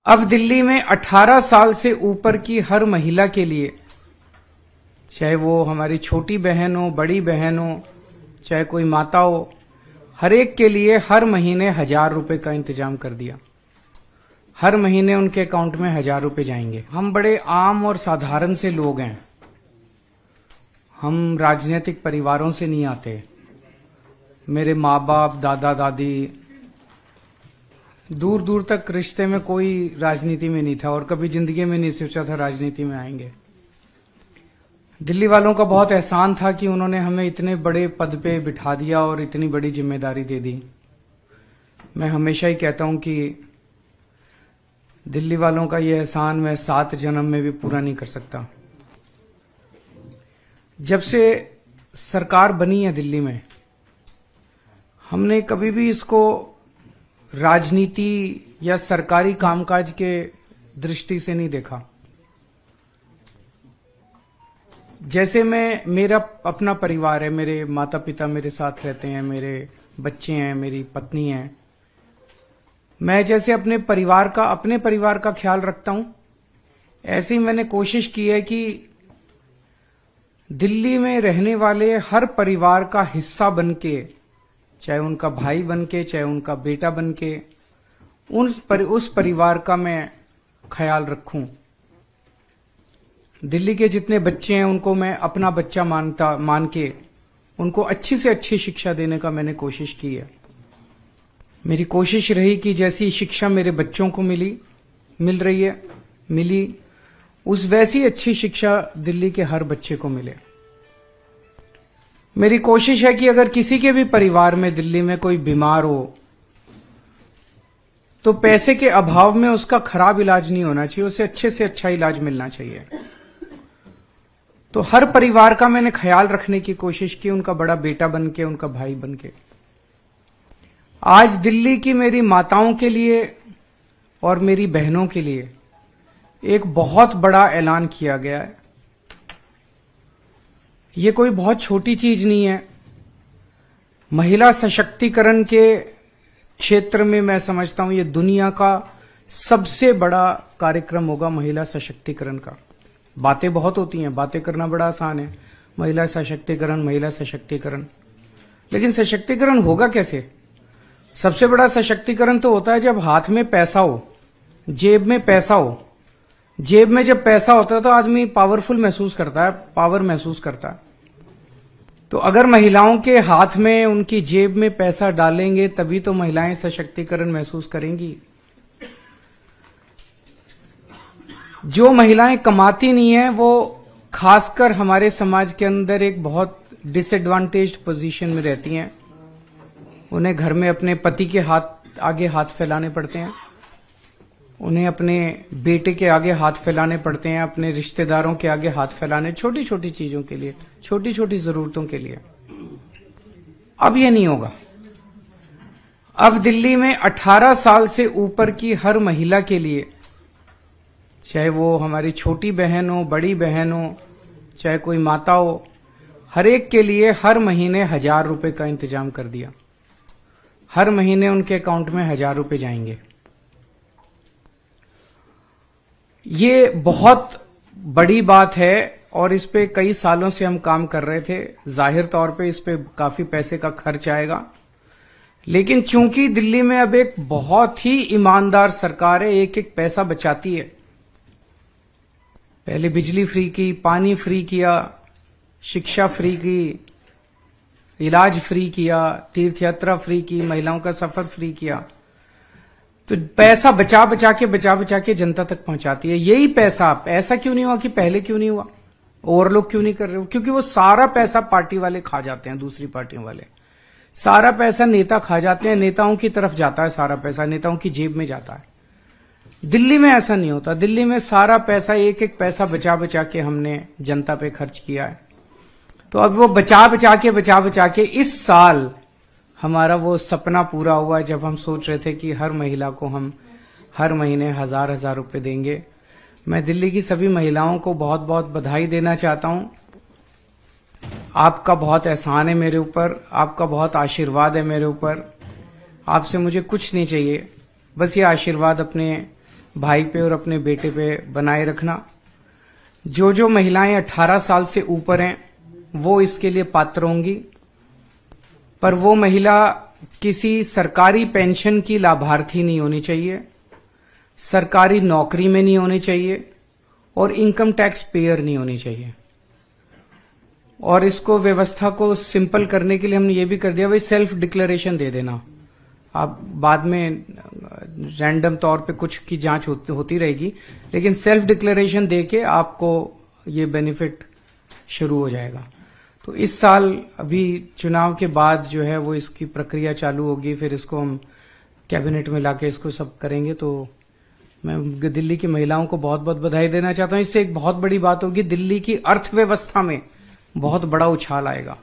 अब दिल्ली में 18 साल से ऊपर की हर महिला के लिए, चाहे वो हमारी छोटी बहन हो, बड़ी बहन हो, चाहे कोई माता हो, हर एक के लिए हर महीने 1000 रुपए का इंतजाम कर दिया। हर महीने उनके अकाउंट में 1000 रुपए जाएंगे। हम बड़े आम और साधारण से लोग हैं, हम राजनीतिक परिवारों से नहीं आते। मेरे माँ बाप, दादा दादी, दूर दूर तक रिश्ते में कोई राजनीति में नहीं था और कभी जिंदगी में नहीं सोचा था राजनीति में आएंगे। दिल्ली वालों का बहुत एहसान था कि उन्होंने हमें इतने बड़े पद पे बिठा दिया और इतनी बड़ी जिम्मेदारी दे दी। मैं हमेशा ही कहता हूं कि दिल्ली वालों का ये एहसान मैं 7 जन्म में भी पूरा नहीं कर सकता। जब से सरकार बनी है दिल्ली में, हमने कभी भी इसको राजनीति या सरकारी कामकाज के दृष्टि से नहीं देखा। जैसे मेरा अपना परिवार है, मेरे माता पिता मेरे साथ रहते हैं, मेरे बच्चे हैं, मेरी पत्नी है। मैं जैसे अपने परिवार का ख्याल रखता हूं, ऐसे ही मैंने कोशिश की है कि दिल्ली में रहने वाले हर परिवार का हिस्सा बनके, चाहे उनका भाई बनके, चाहे उनका बेटा बनके, उस परिवार का मैं ख्याल रखूं। दिल्ली के जितने बच्चे हैं उनको मैं अपना बच्चा मान के उनको अच्छी से अच्छी शिक्षा देने का मैंने कोशिश की है। मेरी कोशिश रही कि जैसी शिक्षा मेरे बच्चों को मिली उस वैसी अच्छी शिक्षा दिल्ली के हर बच्चे को मिले। मेरी कोशिश है कि अगर किसी के भी परिवार में दिल्ली में कोई बीमार हो तो पैसे के अभाव में उसका खराब इलाज नहीं होना चाहिए, उसे अच्छे से अच्छा इलाज मिलना चाहिए। तो हर परिवार का मैंने ख्याल रखने की कोशिश की, उनका बड़ा बेटा बनके, उनका भाई बनके। आज दिल्ली की मेरी माताओं के लिए और मेरी बहनों के लिए एक बहुत बड़ा ऐलान किया गया है। ये कोई बहुत छोटी चीज नहीं है। महिला सशक्तिकरण के क्षेत्र में मैं समझता हूं ये दुनिया का सबसे बड़ा कार्यक्रम होगा महिला सशक्तिकरण का। बातें बहुत होती हैं, बातें करना बड़ा आसान है, महिला सशक्तिकरण, लेकिन सशक्तिकरण होगा कैसे? सबसे बड़ा सशक्तिकरण तो होता है जब हाथ में पैसा हो, जेब में पैसा हो। जेब में जब पैसा होता है तो आदमी पावरफुल महसूस करता है, पावर महसूस करता है। तो अगर महिलाओं के हाथ में, उनकी जेब में पैसा डालेंगे तभी तो महिलाएं सशक्तिकरण महसूस करेंगी। जो महिलाएं कमाती नहीं है वो खासकर हमारे समाज के अंदर एक बहुत डिसएडवांटेज्ड पोजीशन में रहती हैं। उन्हें घर में अपने पति के आगे हाथ फैलाने पड़ते हैं, उन्हें अपने बेटे के आगे हाथ फैलाने पड़ते हैं, अपने रिश्तेदारों के आगे हाथ फैलाने, छोटी छोटी चीजों के लिए, छोटी छोटी जरूरतों के लिए। अब ये नहीं होगा। अब दिल्ली में 18 साल से ऊपर की हर महिला के लिए, चाहे वो हमारी छोटी बहन हो, बड़ी बहन हो, चाहे कोई माता हो, हर एक के लिए हर महीने 1000 रुपए का इंतजाम कर दिया। हर महीने उनके अकाउंट में 1000 रुपए जाएंगे। ये बहुत बड़ी बात है और इस पे कई सालों से हम काम कर रहे थे। जाहिर तौर पे इस पे काफी पैसे का खर्च आएगा, लेकिन चूंकि दिल्ली में अब एक बहुत ही ईमानदार सरकार है, एक एक पैसा बचाती है। पहले बिजली फ्री की, पानी फ्री किया, शिक्षा फ्री की, इलाज फ्री किया, तीर्थ यात्रा फ्री की, महिलाओं का सफर फ्री किया। तो पैसा बचा बचा के जनता तक पहुंचाती है। यही पैसा, ऐसा क्यों नहीं हुआ कि पहले क्यों नहीं हुआ, और लोग क्यों नहीं कर रहे हो? क्योंकि वो सारा पैसा पार्टी वाले खा जाते हैं, दूसरी पार्टियों वाले सारा पैसा नेता खा जाते हैं, नेताओं की तरफ जाता है, सारा पैसा नेताओं की जेब में जाता है। दिल्ली में ऐसा नहीं होता। दिल्ली में सारा पैसा, एक एक पैसा बचा के हमने जनता पे खर्च किया है। तो अब वो बचा के इस साल हमारा वो सपना पूरा हुआ जब हम सोच रहे थे कि हर महिला को हम हर महीने 1000 रुपए देंगे। मैं दिल्ली की सभी महिलाओं को बहुत बहुत बधाई देना चाहता हूं। आपका बहुत एहसान है मेरे ऊपर, आपका बहुत आशीर्वाद है मेरे ऊपर। आपसे मुझे कुछ नहीं चाहिए, बस ये आशीर्वाद अपने भाई पे और अपने बेटे पे बनाए रखना। जो जो महिलाएं 18 साल से ऊपर हैं वो इसके लिए पात्र होंगी, पर वो महिला किसी सरकारी पेंशन की लाभार्थी नहीं होनी चाहिए, सरकारी नौकरी में नहीं होनी चाहिए और इनकम टैक्स पेयर नहीं होनी चाहिए। और इसको व्यवस्था को सिंपल करने के लिए हमने ये भी कर दिया, भाई सेल्फ डिक्लेरेशन दे देना। आप बाद में रैंडम तौर पे कुछ की जांच होती रहेगी, लेकिन सेल्फ डिक्लेरेशन देके आपको ये बेनिफिट शुरू हो जाएगा। तो इस साल अभी चुनाव के बाद जो है वो इसकी प्रक्रिया चालू होगी, फिर इसको हम कैबिनेट में लाके इसको सब करेंगे। तो मैं दिल्ली की महिलाओं को बहुत बहुत बधाई देना चाहता हूं। इससे एक बहुत बड़ी बात होगी, दिल्ली की अर्थव्यवस्था में बहुत बड़ा उछाल आएगा।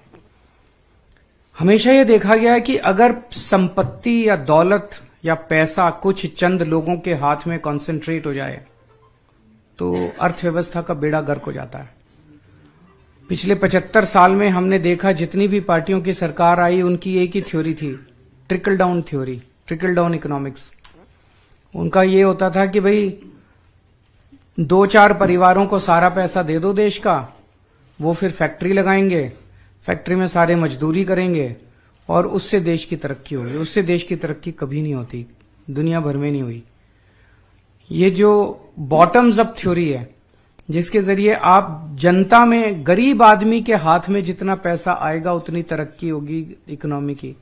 हमेशा ये देखा गया है कि अगर संपत्ति या दौलत या पैसा कुछ चंद लोगों के हाथ में कॉन्सेंट्रेट हो जाए तो अर्थव्यवस्था का बेड़ा गर्क हो जाता है। पिछले 75 साल में हमने देखा जितनी भी पार्टियों की सरकार आई उनकी एक ही थ्योरी थी, trickle down theory, trickle down economics. उनका ये होता था कि भाई 2-4 परिवारों को सारा पैसा दे दो देश का, वो फिर फैक्ट्री लगाएंगे, फैक्ट्री में सारे मजदूरी करेंगे और उससे देश की तरक्की होगी। उससे देश की तरक्की कभी नहीं होती, दुनिया भर में नहीं हुई। ये जो बॉटम्स अप थ्योरी है, जिसके जरिए आप जनता में, गरीब आदमी के हाथ में जितना पैसा आएगा उतनी तरक्की होगी इकोनॉमी की।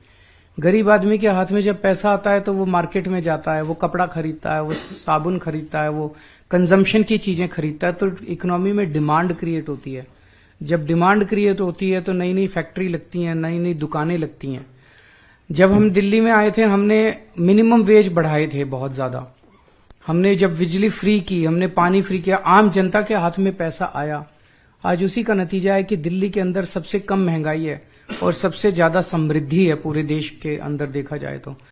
गरीब आदमी के हाथ में जब पैसा आता है तो वो मार्केट में जाता है, वो कपड़ा खरीदता है, वो साबुन खरीदता है, वो कंजम्पशन की चीजें खरीदता है, तो इकोनॉमी में डिमांड क्रिएट होती है। जब डिमांड क्रिएट होती है तो नई नई फैक्ट्री लगती हैं, नई नई दुकानें लगती हैं। जब हम दिल्ली में आए थे हमने मिनिमम वेज बढ़ाए थे बहुत ज्यादा। हमने जब बिजली फ्री की, हमने पानी फ्री किया, आम जनता के हाथ में पैसा आया। आज उसी का नतीजा है कि दिल्ली के अंदर सबसे कम महंगाई है और सबसे ज्यादा समृद्धि है पूरे देश के अंदर देखा जाए तो।